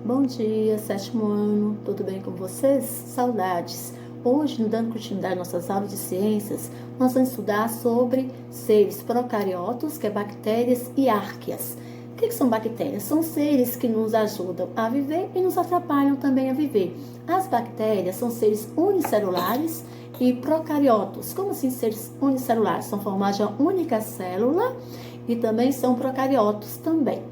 Bom dia, sétimo ano, tudo bem com vocês? Saudades! Hoje, dando continuidade às nossas aulas de ciências, nós vamos estudar sobre seres procariotos, que é bactérias, e árqueas. O que são bactérias? São seres que nos ajudam a viver e nos atrapalham também a viver. As bactérias são seres unicelulares e procariotos. Como assim seres unicelulares? São formados de uma única célula e também são procariotos também.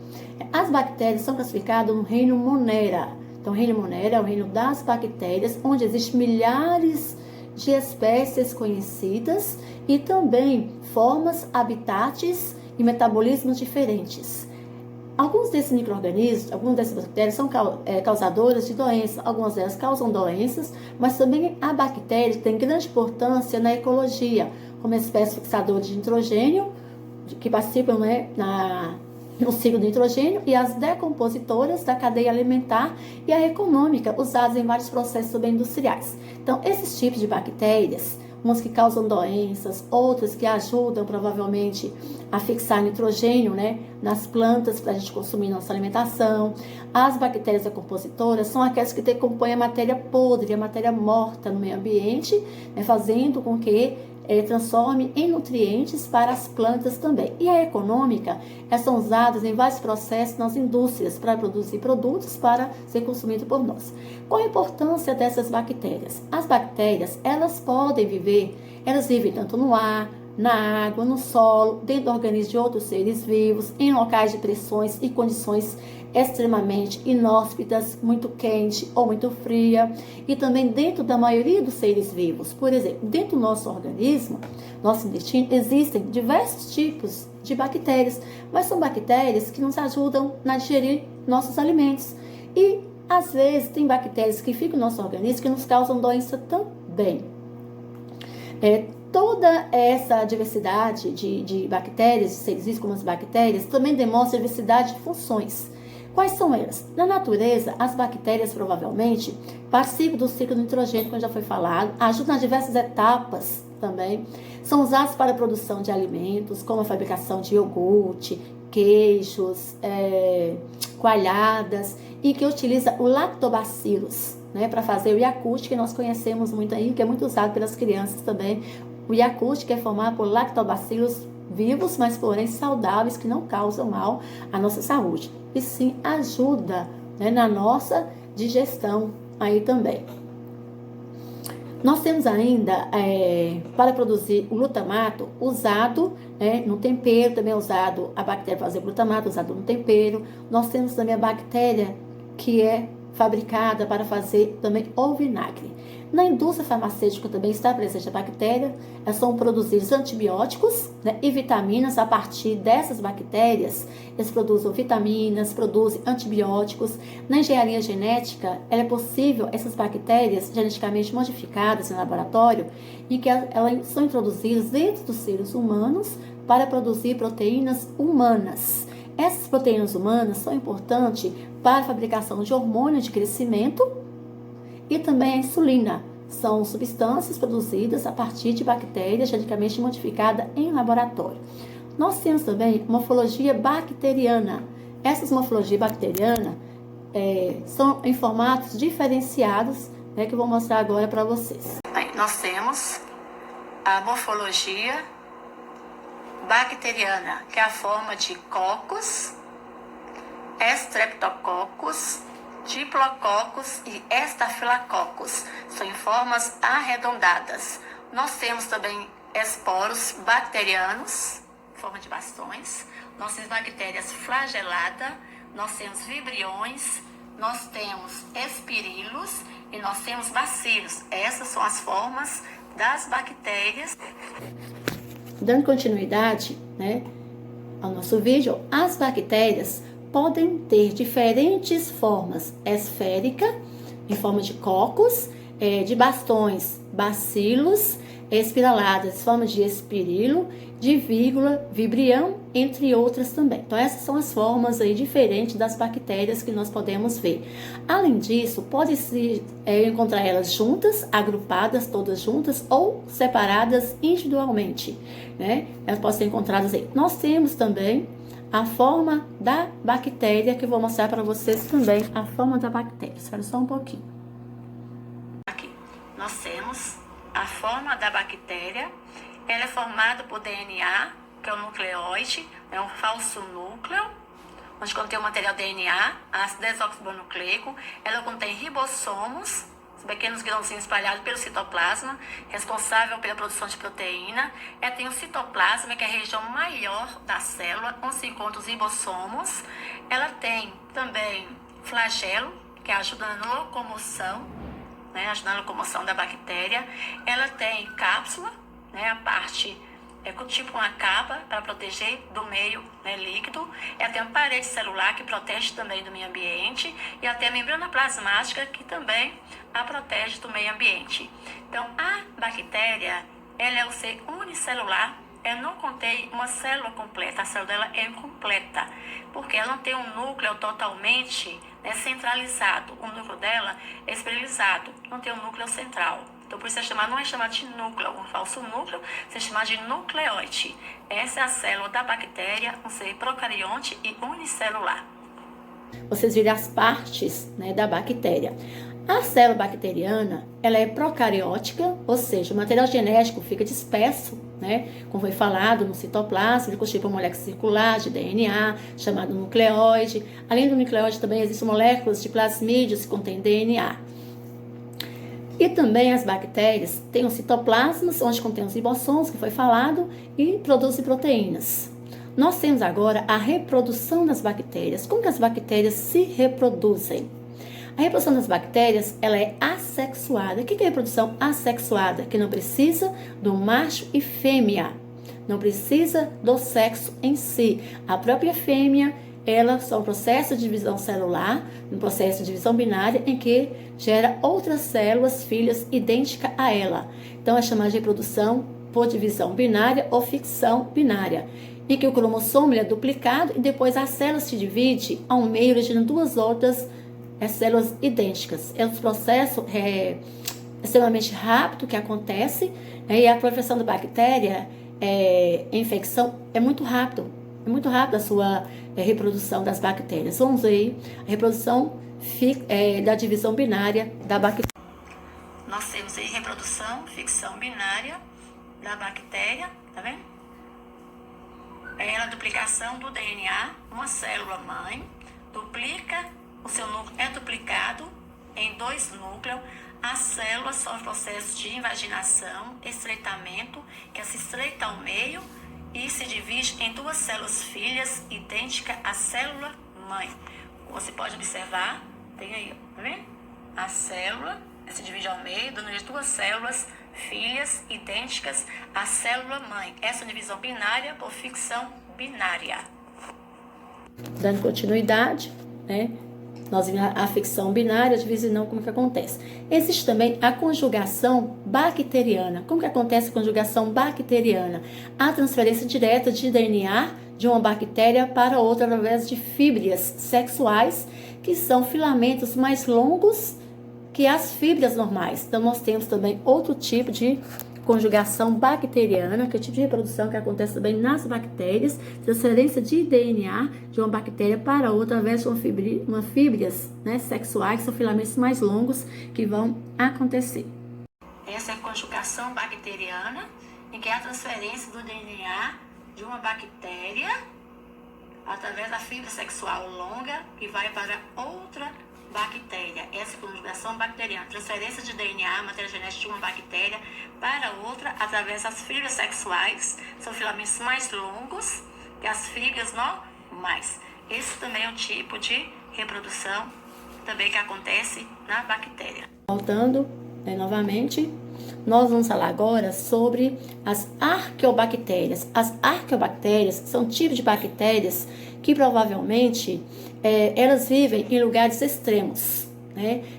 As bactérias são classificadas no reino Monera. Então, o reino Monera é o reino das bactérias, onde existem milhares de espécies conhecidas e também formas, habitats e metabolismos diferentes. Alguns desses micro-organismos, algumas dessas bactérias são causadoras de doenças. Algumas delas causam doenças, mas também a bactéria tem grande importância na ecologia, como espécie fixadora de nitrogênio, que participam, no ciclo do nitrogênio, e as decompositoras da cadeia alimentar e a econômica, usadas em vários processos também industriais. Então, esses tipos de bactérias, umas que causam doenças, outras que ajudam provavelmente a fixar nitrogênio, nas plantas para a gente consumir nossa alimentação. As bactérias decompositoras são aquelas que decompõem a matéria podre, a matéria morta no meio ambiente, fazendo com que transforme em nutrientes para as plantas também. E a econômica, elas são usadas em vários processos nas indústrias para produzir produtos para ser consumido por nós. Qual a importância dessas bactérias? As bactérias, elas podem viver, elas vivem tanto no ar, na água, no solo, dentro do organismo de outros seres vivos, em locais de pressões e condições extremamente inóspitas, muito quente ou muito fria, e também dentro da maioria dos seres vivos. Por exemplo, dentro do nosso organismo, nosso intestino, existem diversos tipos de bactérias, mas são bactérias que nos ajudam a digerir nossos alimentos. E, às vezes, tem bactérias que ficam no nosso organismo que nos causam doença também. Toda essa diversidade de bactérias, de seres vivos como as bactérias, também demonstra diversidade de funções. Quais são elas? Na natureza, as bactérias provavelmente participam do ciclo do nitrogênio, como já foi falado, ajudam nas diversas etapas também, são usadas para a produção de alimentos, como a fabricação de iogurte, queijos, coalhadas, e que utiliza o lactobacillus, para fazer o Yakult, que nós conhecemos muito aí, que é muito usado pelas crianças também. O Yakult, que é formado por lactobacillus vivos, mas porém saudáveis, que não causam mal à nossa saúde. E sim ajuda na nossa digestão aí também. Nós temos ainda, para produzir o glutamato, usado no tempero, também é usado a bactéria para fazer glutamato, usado no tempero. Nós temos também a bactéria que é fabricada para fazer também o vinagre. Na indústria farmacêutica também está presente a bactéria. Elas são produzidos antibióticos e vitaminas. A partir dessas bactérias, eles produzem vitaminas, produzem antibióticos. Na engenharia genética, é possível essas bactérias geneticamente modificadas em laboratório, em que elas são introduzidas dentro dos seres humanos para produzir proteínas humanas. Essas proteínas humanas são importantes para a fabricação de hormônios de crescimento e também a insulina. São substâncias produzidas a partir de bactérias geneticamente modificadas em laboratório. Nós temos também morfologia bacteriana. Essas morfologias bacterianas são em formatos diferenciados, que eu vou mostrar agora para vocês. Nós temos a morfologia bacteriana, que é a forma de Coccus, Streptococcus, Diplococcus e Staphylococcus. São em formas arredondadas. Nós temos também esporos bacterianos, em forma de bastões. Nós temos bactérias flageladas, nós temos vibriões, nós temos espirilos e nós temos bacilos. Essas são as formas das bactérias. Dando continuidade ao nosso vídeo, as bactérias podem ter diferentes formas: esférica, em forma de cocos, de bastões, bacilos, espiraladas, em forma de espirilo, de vírgula, vibrião, entre outras também. Então, essas são as formas aí diferentes das bactérias que nós podemos ver. Além disso, pode-se encontrar elas juntas, agrupadas, todas juntas, ou separadas individualmente, Elas podem ser encontradas aí. Nós temos também a forma da bactéria, que eu vou mostrar para vocês também a forma da bactéria. Espera só um pouquinho. Aqui, nós temos a forma da bactéria. Ela é formada por DNA, que é um nucleóide, é um falso núcleo, onde contém o material DNA, ácido desoxibonucleico. Ela contém ribossomos, pequenos grãozinhos espalhados pelo citoplasma, responsável pela produção de proteína. Ela tem o citoplasma, que é a região maior da célula, onde se encontram os ribossomos. Ela tem também flagelo, que ajuda na locomoção, ajuda na locomoção da bactéria. Ela tem cápsula, a parte tipo uma capa para proteger do meio líquido. Ela tem uma parede celular que protege também do meio ambiente, e ela tem a membrana plasmática que também a protege do meio ambiente. Então, a bactéria, ela é um ser unicelular, ela não contém uma célula completa, a célula dela é incompleta, porque ela não tem um núcleo totalmente centralizado. O núcleo dela é espiralizado, não tem um núcleo central. Então, por isso não é chamado de núcleo, um falso núcleo, é chamado de nucleóide. Essa é a célula da bactéria, um ser procarionte e unicelular. Vocês viram as partes da bactéria. A célula bacteriana, ela é procariótica, ou seja, o material genético fica disperso, como foi falado, no citoplasma, ele constitui uma molécula circular de DNA, chamado nucleóide. Além do nucleóide, também existem moléculas de plasmídios que contêm DNA. E também as bactérias têm os citoplasmas, onde contém os ribossomos, que foi falado, e produzem proteínas. Nós temos agora a reprodução das bactérias. Como que as bactérias se reproduzem? A reprodução das bactérias, ela é assexuada. O que é reprodução assexuada? Que não precisa do macho e fêmea, não precisa do sexo em si. A própria fêmea, ela só um processo de divisão celular, um processo de divisão binária, em que gera outras células filhas idênticas a ela. Então, é chamada de reprodução por divisão binária ou ficção binária, em que o cromossomo é duplicado e depois a célula se divide ao meio, originando duas outras células idênticas. É um processo extremamente rápido que acontece, e a proliferação da bactéria, a infecção, é muito rápido. É muito rápida a sua reprodução das bactérias. Vamos ver a reprodução da divisão binária da bactéria. Nós temos aí reprodução, ficção binária da bactéria, tá vendo? É a duplicação do DNA, uma célula mãe, duplica, o seu núcleo é duplicado em 2 núcleos, a célula sofre processo de invaginação, estreitamento, que se estreita ao meio, e se divide em 2 células filhas idênticas à célula mãe. Você pode observar, tem aí, tá vendo? A célula se divide ao meio, dando 2 células filhas idênticas à célula mãe. Essa é a divisão binária por ficção binária. Dando continuidade, nós vimos a ficção binária, divisão, como que acontece. Existe também a conjugação bacteriana. Como que acontece a conjugação bacteriana? A transferência direta de DNA de uma bactéria para outra através de fibras sexuais, que são filamentos mais longos que as fibras normais. Então, nós temos também outro tipo de conjugação bacteriana, que é o tipo de reprodução que acontece também nas bactérias, transferência de DNA de uma bactéria para outra através de uma fibras sexuais, que são filamentos mais longos que vão acontecer. Essa é a conjugação bacteriana, em que é a transferência do DNA de uma bactéria através da fibra sexual longa que vai para outra bactéria. Essa é a conjugação bacteriana, transferência de DNA, matéria genética de uma bactéria para outra através das fibras sexuais, são filamentos mais longos que as fibras normais. Esse também é um tipo de reprodução também que acontece na bactéria. Voltando novamente, nós vamos falar agora sobre as arqueobactérias. As arqueobactérias são tipos de bactérias que provavelmente elas vivem em lugares extremos,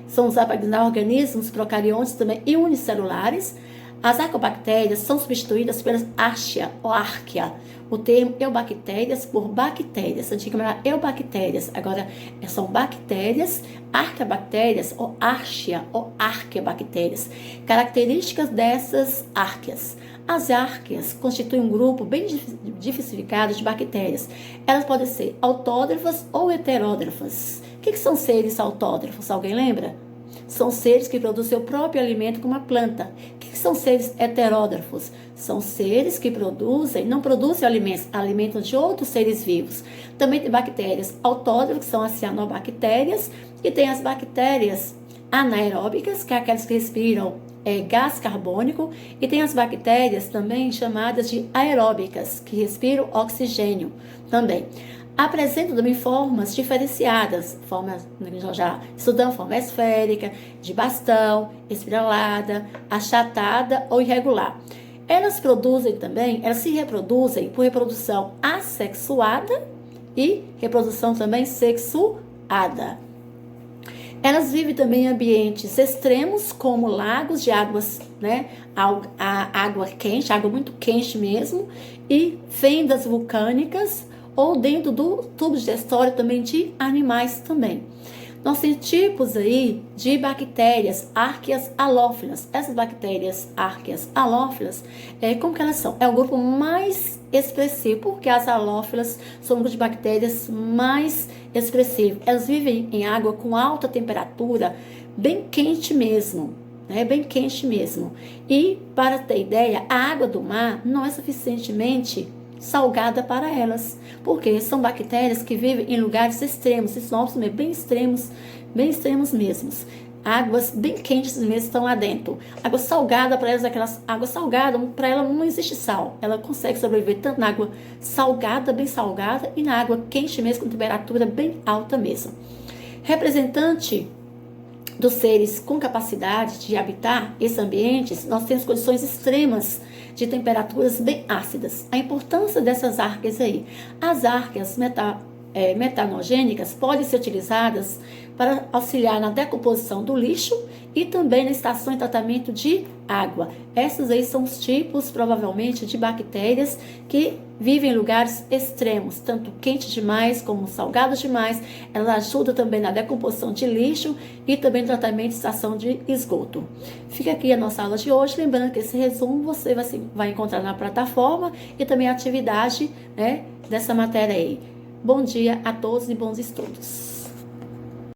São usadas para designar organismos procariontes também e unicelulares. As arqueobactérias são substituídas pelas archaea ou arquea, o termo eubactérias por bactérias. Antigamente era eubactérias, agora são bactérias, arqueabactérias ou archaea ou arqueabactérias. Características dessas árqueas. As árqueas constituem um grupo bem diversificado de bactérias. Elas podem ser autótrofas ou heterótrofas. O que são seres autótrofos? Alguém lembra? São seres que produzem seu próprio alimento como a planta. O que são seres heterótrofos? São seres que não produzem alimentos, alimentam de outros seres vivos. Também tem bactérias autótrofas, que são as cianobactérias, e tem as bactérias anaeróbicas, que é aquelas que respiram gás carbônico, e tem as bactérias também chamadas de aeróbicas, que respiram oxigênio também. Apresentam também formas diferenciadas, já estudamos forma esférica, de bastão, espiralada, achatada ou irregular. Elas se reproduzem por reprodução assexuada e reprodução também sexuada. Elas vivem também em ambientes extremos, como lagos de águas, água quente, água muito quente mesmo, e fendas vulcânicas, ou dentro do tubo digestório também de animais também. Nós temos tipos aí de bactérias árqueas halófilas. Essas bactérias árqueas halófilas, como que elas são? É o grupo mais expressivo, porque as halófilas são um grupo de bactérias mais expressivo. Elas vivem em água com alta temperatura, bem quente mesmo. Bem quente mesmo. E, para ter ideia, a água do mar não é suficientemente salgada para elas, porque são bactérias que vivem em lugares extremos, bem extremos mesmos. Águas bem quentes mesmo estão lá dentro. Água salgada para elas, água salgada, para ela não existe sal. Ela consegue sobreviver tanto na água salgada, bem salgada, e na água quente mesmo, com temperatura bem alta mesmo. Representante dos seres com capacidade de habitar esses ambientes, nós temos condições extremas de temperaturas bem ácidas. A importância dessas árqueas aí. As árqueas metanogênicas podem ser utilizadas para auxiliar na decomposição do lixo e também na estação de tratamento de água. Essas aí são os tipos, provavelmente, de bactérias que vivem em lugares extremos, tanto quente demais como salgado demais. Elas ajudam também na decomposição de lixo e também no tratamento de estação de esgoto. Fica aqui a nossa aula de hoje, lembrando que esse resumo você vai encontrar na plataforma e também a atividade dessa matéria aí. Bom dia a todos e bons estudos.